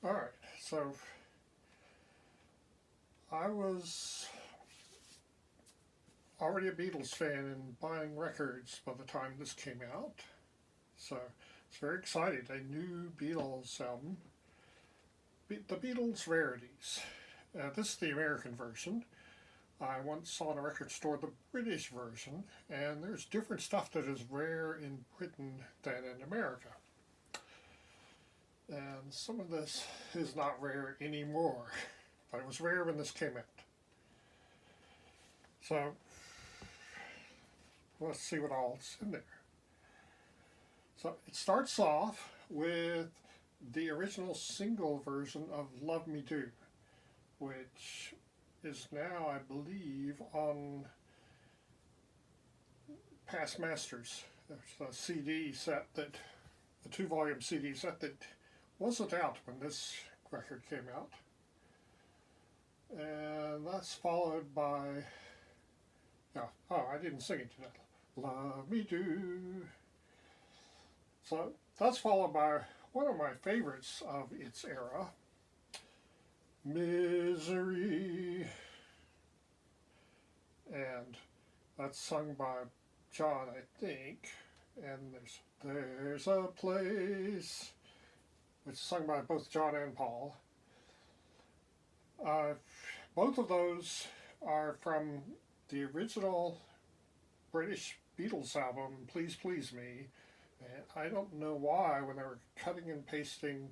Alright, so I was already a Beatles fan and buying records by the time this came out. So it's very excited. A new Beatles album, the Beatles Rarities. This is the American version. I once saw in a record store the British version, and there's different stuff that is rare in Britain than in America. And some of this is not rare anymore, but it was rare when this came out. So let's see what all's in there. So it starts off with the original single version of Love Me Do, which is now, I believe, on Past Masters. There's a CD set the 2-volume CD set that wasn't out when this record came out. And that's followed by, I didn't sing it today. Love Me Do. So that's followed by one of my favorites of its era, Misery. And that's sung by John, I think. And there's a place, which is sung by both John and Paul. Both of those are from the original British Beatles album, Please Please Me. And I don't know why, when they were cutting and pasting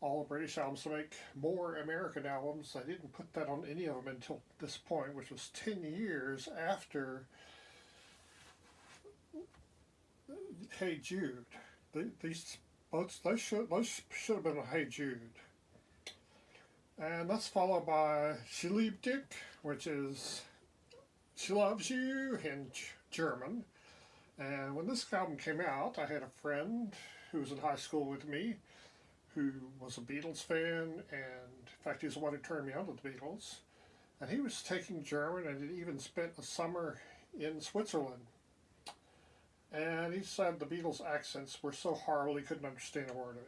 all the British albums to make more American albums, they didn't put that on any of them until this point, which was 10 years after Hey Jude. Those should have been a Hey Jude. And that's followed by She Liebt Dich, which is She Loves You in German. And when this album came out, I had a friend who was in high school with me who was a Beatles fan, and in fact he's the one who turned me on to the Beatles. And he was taking German and had even spent a summer in Switzerland. And he said the Beatles' accents were so horrible he couldn't understand a word of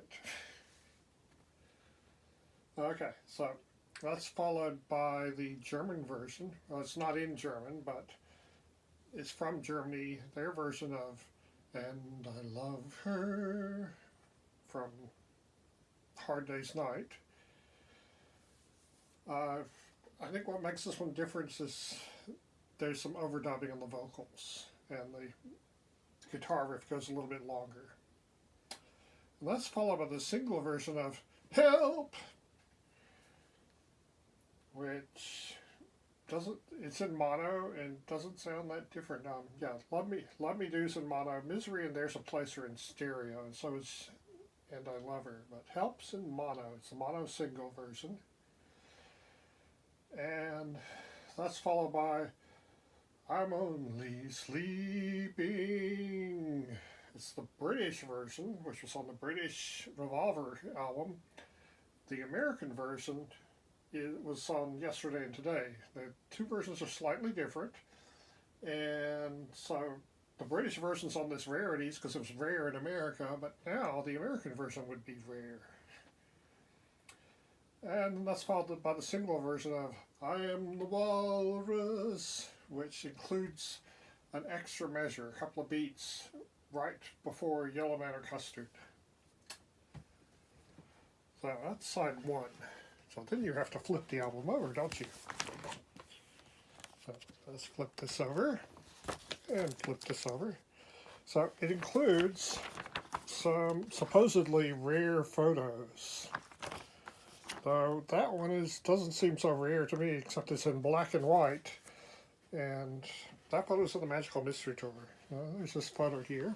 it. Okay, so that's followed by the German version. Well, it's not in German, but it's from Germany, their version of And I Love Her from Hard Day's Night. I think what makes this one different is there's some overdubbing on the vocals, and the guitar riff goes a little bit longer. And that's followed by the single version of Help, which it's in mono and doesn't sound that different. Love Me Do's in mono. Misery and There's a Place are in stereo, and so is And I Love Her. But Help's in mono. It's a mono single version. And that's followed by I'm Only Sleeping. It's the British version, which was on the British Revolver album. The American version was on Yesterday and Today. The two versions are slightly different, and so the British version's on this Rarities because it was rare in America, but now the American version would be rare. And that's followed by the single version of I Am the Walrus, which includes an extra measure, a couple of beats right before Yellow Manor Custard. So that's side one. So then you have to flip the album over, don't you? So let's flip this over and flip this over. So it includes some supposedly rare photos. Though that one doesn't seem so rare to me, except it's in black and white. And that photo's in the Magical Mystery Tour. There's this photo here.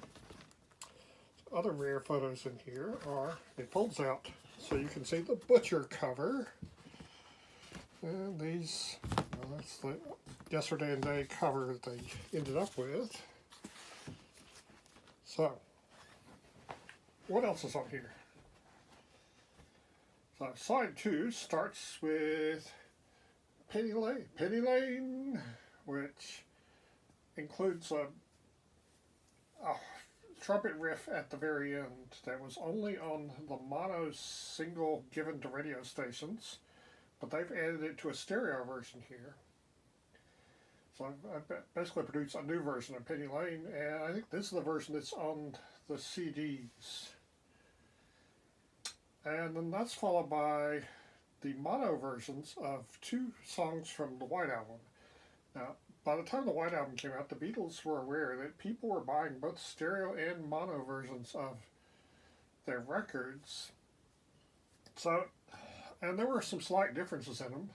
Other rare photos in here are, it folds out so you can see the Butcher cover. And these, that's the Yesterday and Day cover that they ended up with. So, what else is on here? So, side two starts with Penny Lane, which includes a trumpet riff at the very end that was only on the mono single given to radio stations, but they've added it to a stereo version here. So I've basically produced a new version of Penny Lane, and I think this is the version that's on the CDs. And then that's followed by the mono versions of two songs from the White Album. Now, by the time the White Album came out, the Beatles were aware that people were buying both stereo and mono versions of their records. So, and there were some slight differences in them,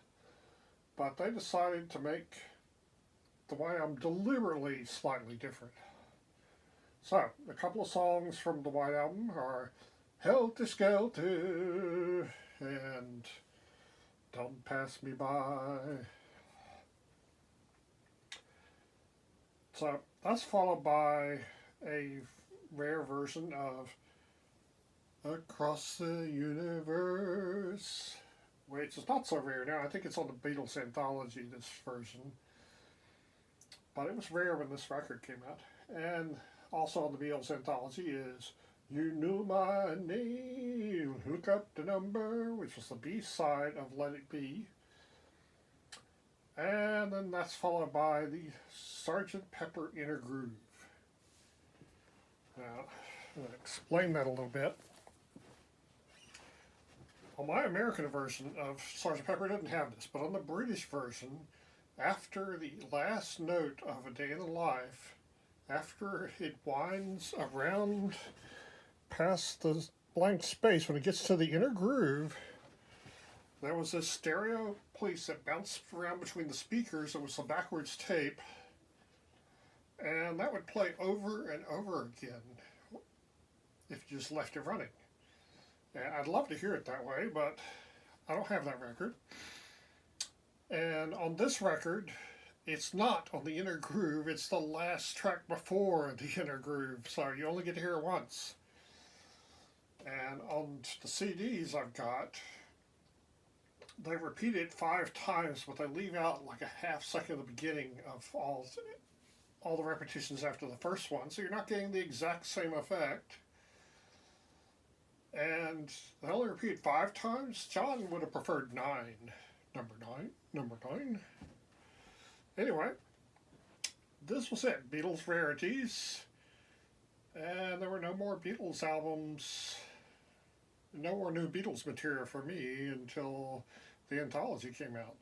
but they decided to make the White Album deliberately slightly different. So, a couple of songs from the White Album are Helter Skelter and Don't Pass Me By. So that's followed by a rare version of Across the Universe, which is not so rare now. I think it's on the Beatles Anthology, this version. But it was rare when this record came out. And also on the Beatles Anthology is You Knew My Name, Hook Up the Number, which was the B-side of Let It Be. And then that's followed by the Sgt. Pepper Inner Groove. Now, I'm going to explain that a little bit. On my American version of Sgt. Pepper, it doesn't have this, but on the British version, after the last note of A Day in the Life, after it winds around past the blank space, when it gets to the inner groove, there was this stereo piece that bounced around between the speakers. It was a backwards tape, and that would play over and over again if you just left it running. And I'd love to hear it that way, but I don't have that record. And on this record, it's not on the inner groove. It's the last track before the inner groove, so you only get to hear it once. And on the CDs I've got, they repeat it 5 times, but they leave out like a half second at the beginning of all the repetitions after the first one, so you're not getting the exact same effect. And they only repeat 5 times. John would have preferred 9. Number 9. Anyway, this was it. Beatles Rarities. And there were no more Beatles albums, no more new Beatles material for me until the anthology came out.